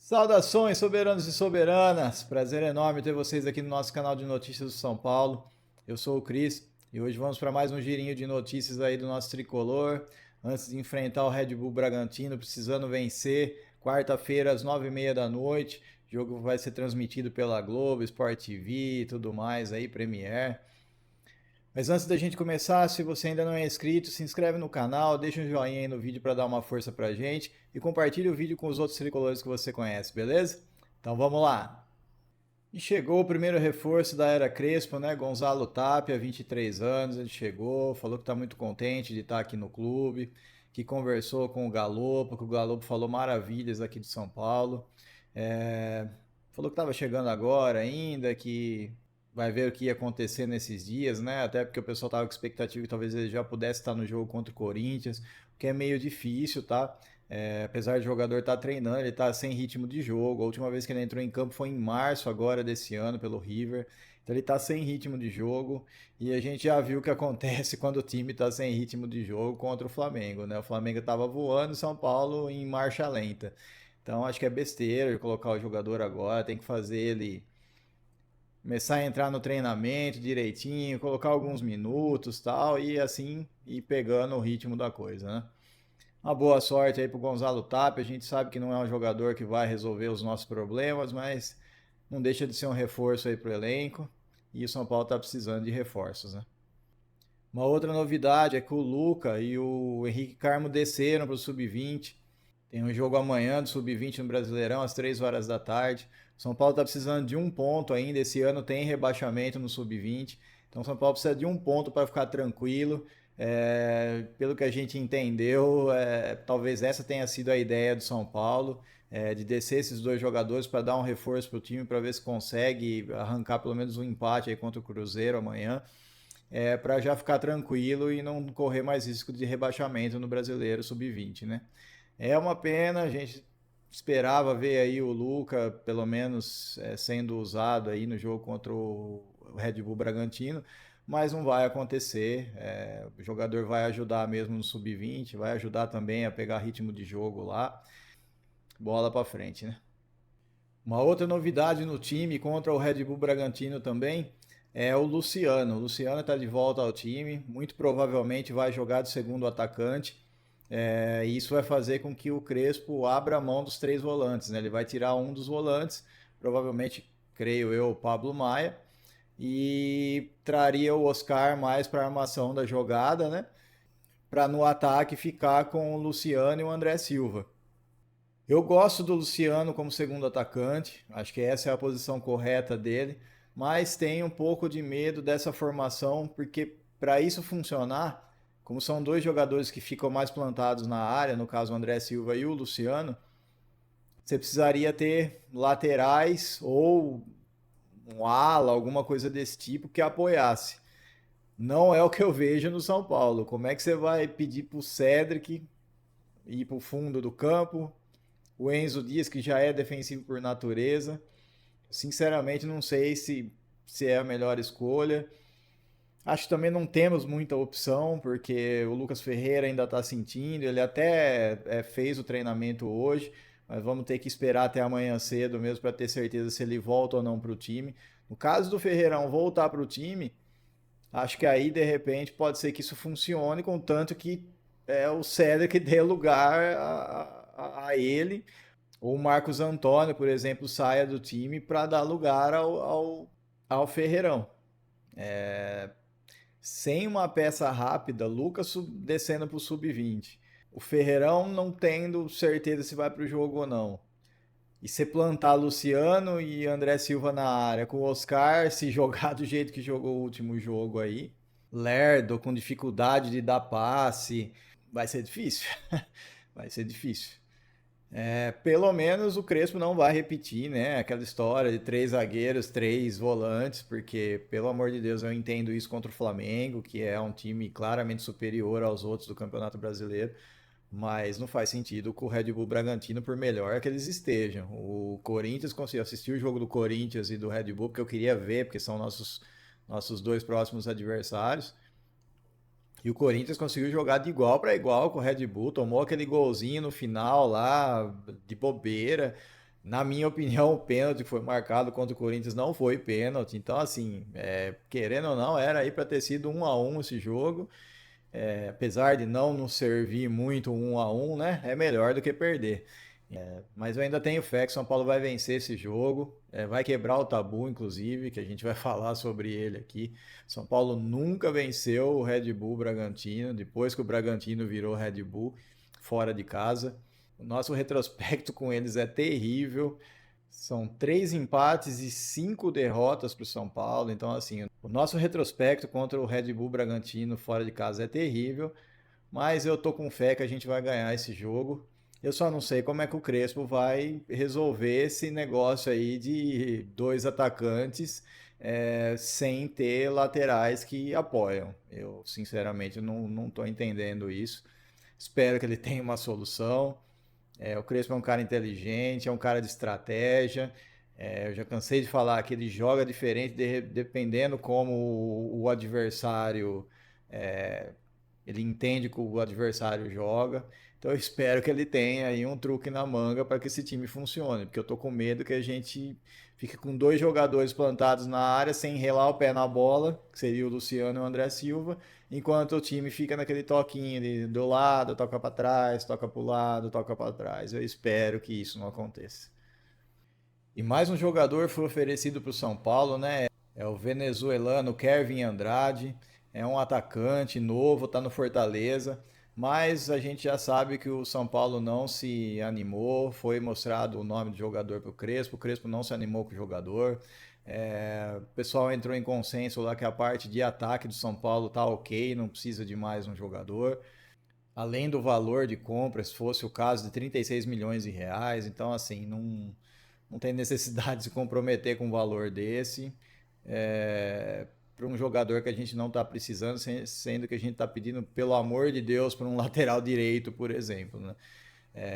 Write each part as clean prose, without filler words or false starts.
Saudações, soberanos e soberanas! Prazer enorme ter vocês aqui no nosso canal de notícias do São Paulo. Eu sou o Cris e hoje vamos para mais um girinho de notícias aí do nosso tricolor. Antes de enfrentar o Red Bull Bragantino, precisando vencer. Quarta-feira, às 9h30 da noite. O jogo vai ser transmitido pela Globo, Sport TV e tudo mais aí, Premiere. Mas antes da gente começar, se você ainda não é inscrito, se inscreve no canal, deixa um joinha aí no vídeo para dar uma força pra gente e compartilhe o vídeo com os outros tricolores que você conhece, beleza? Então vamos lá! E chegou o primeiro reforço da era Crespo, né? Gonzalo Tapia, 23 anos, ele chegou, falou que está muito contente de estar aqui no clube, que conversou com o Galopo, que o Galopo falou maravilhas aqui de São Paulo. É, Falou que estava chegando agora ainda, que vai ver o que ia acontecer nesses dias, né? Até porque o pessoal estava com expectativa que talvez ele já pudesse estar no jogo contra o Corinthians, o que é meio difícil, tá? Apesar de o jogador estar treinando, ele está sem ritmo de jogo. A última vez que ele entrou em campo foi em março agora desse ano pelo River. Então ele está sem ritmo de jogo e a gente já viu o que acontece quando o time está sem ritmo de jogo contra o Flamengo, né? O Flamengo estava voando, São Paulo em marcha lenta. Então acho que é besteira de colocar o jogador agora, tem que fazer ele começar a entrar no treinamento direitinho, colocar alguns minutos, tal, e assim ir pegando o ritmo da coisa, né? Uma boa sorte aí pro Gonzalo Tapia. A gente sabe que não é um jogador que vai resolver os nossos problemas, mas não deixa de ser um reforço aí pro elenco. E o São Paulo tá precisando de reforços, né? Uma outra novidade é que o Luca e o Henrique Carmo desceram para o Sub-20. Tem um jogo amanhã do Sub-20 no Brasileirão, às 3 horas da tarde. São Paulo está precisando de um ponto ainda. Esse ano tem rebaixamento no Sub-20. Então São Paulo precisa de um ponto para ficar tranquilo. Pelo que a gente entendeu, talvez essa tenha sido a ideia do São Paulo, de descer esses dois jogadores para dar um reforço para o time, para ver se consegue arrancar pelo menos um empate aí contra o Cruzeiro amanhã, para já ficar tranquilo e não correr mais risco de rebaixamento no Brasileiro Sub-20, né? É uma pena, a gente esperava ver aí o Luca, pelo menos, sendo usado aí no jogo contra o Red Bull Bragantino, mas não vai acontecer. O jogador vai ajudar mesmo no Sub-20, vai ajudar também a pegar ritmo de jogo lá. Bola para frente, né? Uma outra novidade no time contra o Red Bull Bragantino também é o Luciano. O Luciano está de volta ao time, muito provavelmente vai jogar de segundo atacante. E isso vai fazer com que o Crespo abra a mão dos três volantes, né? Ele vai tirar um dos volantes, provavelmente, creio eu, o Pablo Maia, e traria o Oscar mais para a armação da jogada, né? Para no ataque ficar com o Luciano e o André Silva. Eu gosto do Luciano como segundo atacante, acho que essa é a posição correta dele, mas tenho um pouco de medo dessa formação, porque para isso funcionar, como são dois jogadores que ficam mais plantados na área, no caso o André Silva e o Luciano, você precisaria ter laterais ou um ala, alguma coisa desse tipo que apoiasse. Não é o que eu vejo no São Paulo. Como é que você vai pedir para o Cedric ir para o fundo do campo? O Enzo Dias, que já é defensivo por natureza. Sinceramente, não sei se é a melhor escolha. Acho que também não temos muita opção, porque o Lucas Ferreira ainda está sentindo. Ele até fez o treinamento hoje, mas vamos ter que esperar até amanhã cedo mesmo para ter certeza se ele volta ou não para o time. No caso do Ferreirão voltar para o time, acho que aí de repente pode ser que isso funcione, contanto que o Cedric dê lugar a ele, ou o Marcos Antônio, por exemplo, saia do time para dar lugar ao Ferreirão. Sem uma peça rápida, Lucas descendo para o sub-20. O Ferreirão não tendo certeza se vai para o jogo ou não. E você plantar Luciano e André Silva na área, com o Oscar se jogar do jeito que jogou o último jogo aí, lerdo, com dificuldade de dar passe, vai ser difícil. Vai ser difícil. Pelo menos o Crespo não vai repetir, né? Aquela história de três zagueiros, três volantes, porque, pelo amor de Deus, eu entendo isso contra o Flamengo, que é um time claramente superior aos outros do Campeonato Brasileiro, mas não faz sentido com o Red Bull Bragantino, por melhor que eles estejam. O Corinthians, consegui assistir o jogo do Corinthians e do Red Bull, porque eu queria ver, porque são nossos dois próximos adversários. E o Corinthians conseguiu jogar de igual para igual com o Red Bull, tomou aquele golzinho no final lá, de bobeira. Na minha opinião, o pênalti que foi marcado contra o Corinthians não foi pênalti. Então, assim, querendo ou não, era aí para ter sido 1-1 esse jogo. Apesar de não nos servir muito 1-1, né? É melhor do que perder. Mas eu ainda tenho fé que São Paulo vai vencer esse jogo, vai quebrar o tabu, inclusive, que a gente vai falar sobre ele aqui. São Paulo nunca venceu o Red Bull Bragantino, depois que o Bragantino virou Red Bull, fora de casa. O nosso retrospecto com eles é terrível. São 3 empates e 5 derrotas para o São Paulo. Então, assim, o nosso retrospecto contra o Red Bull Bragantino fora de casa é terrível. Mas eu tô com fé que a gente vai ganhar esse jogo. Eu só não sei como é que o Crespo vai resolver esse negócio aí de dois atacantes sem ter laterais que apoiam. Eu, sinceramente, não tô entendendo isso. Espero que ele tenha uma solução. O Crespo é um cara inteligente, é um cara de estratégia. Eu já cansei de falar que ele joga diferente dependendo como o adversário ele entende que o adversário joga. Então eu espero que ele tenha aí um truque na manga para que esse time funcione, porque eu tô com medo que a gente fique com dois jogadores plantados na área sem relar o pé na bola, que seria o Luciano e o André Silva, enquanto o time fica naquele toquinho do lado, toca para trás, toca para o lado, toca para trás. Eu espero que isso não aconteça. E mais um jogador foi oferecido para o São Paulo, né? É o venezuelano Kevin Andrade. É um atacante novo, está no Fortaleza. Mas a gente já sabe que o São Paulo não se animou. Foi mostrado o nome do jogador para o Crespo. O Crespo não se animou com o jogador. O pessoal entrou em consenso lá que a parte de ataque do São Paulo tá ok, não precisa de mais um jogador. Além do valor de compra, se fosse o caso de 36 milhões de reais. Então, assim, não tem necessidade de se comprometer com um valor desse para um jogador que a gente não está precisando, sendo que a gente está pedindo, pelo amor de Deus, para um lateral direito, por exemplo, né?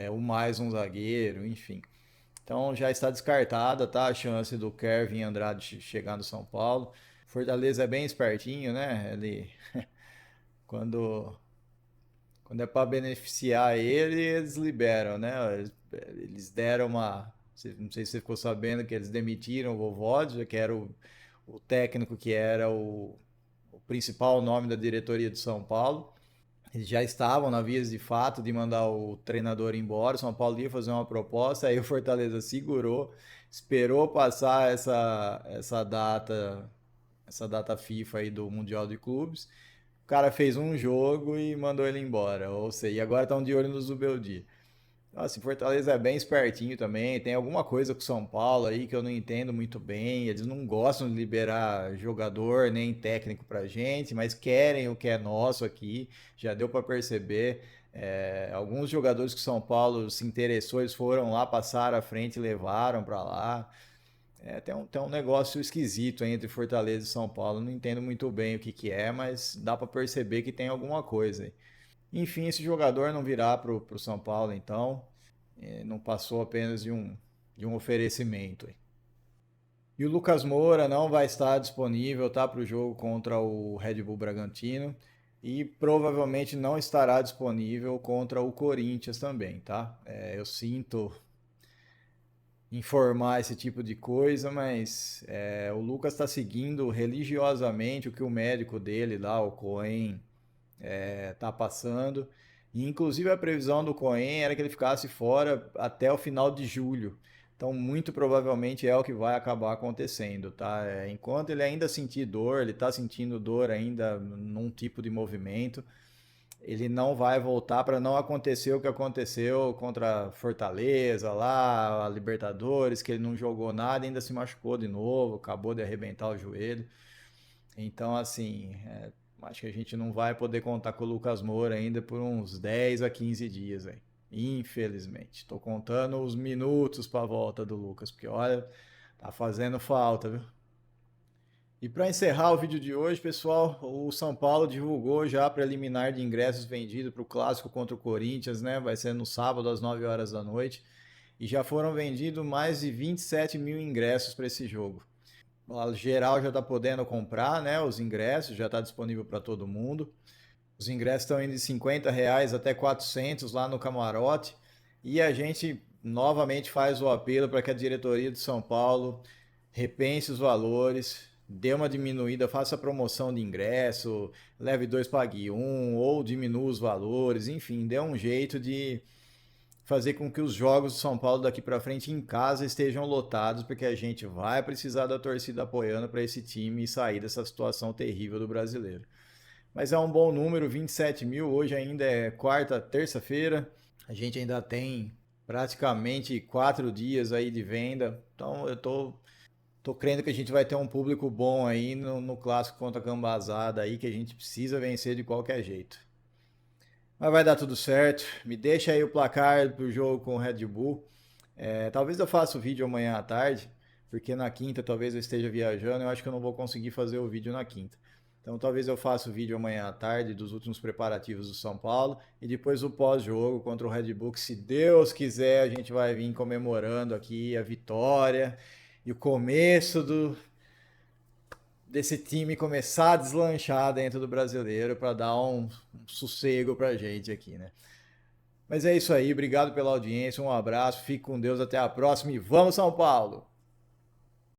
Ou mais um zagueiro, enfim. Então já está descartada, tá, a chance do Kevin Andrade chegar no São Paulo. Fortaleza é bem espertinho, né? Ele quando quando é para beneficiar ele, eles liberam, né? Eles deram uma. Não sei se você ficou sabendo que eles demitiram o Vovódia, que era o técnico que era o principal nome da diretoria de São Paulo. Eles já estavam na vias de fato de mandar o treinador embora. O São Paulo ia fazer uma proposta, aí o Fortaleza segurou, esperou passar essa data FIFA aí do Mundial de Clubes. O cara fez um jogo e mandou ele embora. Ou seja, e agora estão de olho no Zubeldia. Nossa, o Fortaleza é bem espertinho também. Tem alguma coisa com o São Paulo aí que eu não entendo muito bem. Eles não gostam de liberar jogador nem técnico pra gente, mas querem o que é nosso aqui. Já deu para perceber. Alguns jogadores que o São Paulo se interessou, eles foram lá, passaram à frente e levaram para lá. Tem um negócio esquisito entre Fortaleza e São Paulo. Não entendo muito bem o que que é, mas dá para perceber que tem alguma coisa aí. Enfim, esse jogador não virá para o São Paulo, então. Não passou apenas de um oferecimento. E o Lucas Moura não vai estar disponível, tá, para o jogo contra o Red Bull Bragantino. E provavelmente não estará disponível contra o Corinthians também, tá? Eu sinto informar esse tipo de coisa, mas o Lucas está seguindo religiosamente o que o médico dele lá, o Cohen, tá passando. E, inclusive a previsão do Cohen era que ele ficasse fora até o final de julho. Então, muito provavelmente é o que vai acabar acontecendo, tá? Enquanto ele ainda sentir dor, ele está sentindo dor ainda num tipo de movimento, ele não vai voltar para não acontecer o que aconteceu contra Fortaleza lá, a Libertadores, que ele não jogou nada, ainda se machucou de novo, acabou de arrebentar o joelho. Então, assim, acho que a gente não vai poder contar com o Lucas Moura ainda por uns 10 a 15 dias, aí. Infelizmente. Estou contando os minutos para a volta do Lucas, porque olha, tá fazendo falta, viu? E para encerrar o vídeo de hoje, pessoal, o São Paulo divulgou já a preliminar de ingressos vendidos para o clássico contra o Corinthians, né? Vai ser no sábado às 9 horas da noite. E já foram vendidos mais de 27 mil ingressos para esse jogo. A geral já está podendo comprar, né? Os ingressos já está disponível para todo mundo. Os ingressos estão indo de R$ 50 até 400 lá no camarote. E a gente novamente faz o apelo para que a diretoria de São Paulo repense os valores, dê uma diminuída, faça promoção de ingresso, leve dois, pague um, ou diminua os valores, enfim, dê um jeito de fazer com que os jogos do São Paulo daqui para frente em casa estejam lotados, porque a gente vai precisar da torcida apoiando para esse time sair dessa situação terrível do brasileiro. Mas é um bom número, 27 mil. Hoje ainda é quarta, terça-feira. A gente ainda tem praticamente 4 dias aí de venda. Então eu tô crendo que a gente vai ter um público bom aí no clássico contra a Cambazada aí, que a gente precisa vencer de qualquer jeito. Mas vai dar tudo certo. Me deixa aí o placar pro jogo com o Red Bull. Talvez eu faça o vídeo amanhã à tarde, porque na quinta talvez eu esteja viajando. Eu acho que eu não vou conseguir fazer o vídeo na quinta. Então talvez eu faça o vídeo amanhã à tarde dos últimos preparativos do São Paulo e depois o pós-jogo contra o Red Bull, que se Deus quiser a gente vai vir comemorando aqui a vitória e o começo desse time começar a deslanchar dentro do brasileiro para dar um sossego pra gente aqui, né? Mas é isso aí, obrigado pela audiência, um abraço, fique com Deus, até a próxima e vamos São Paulo!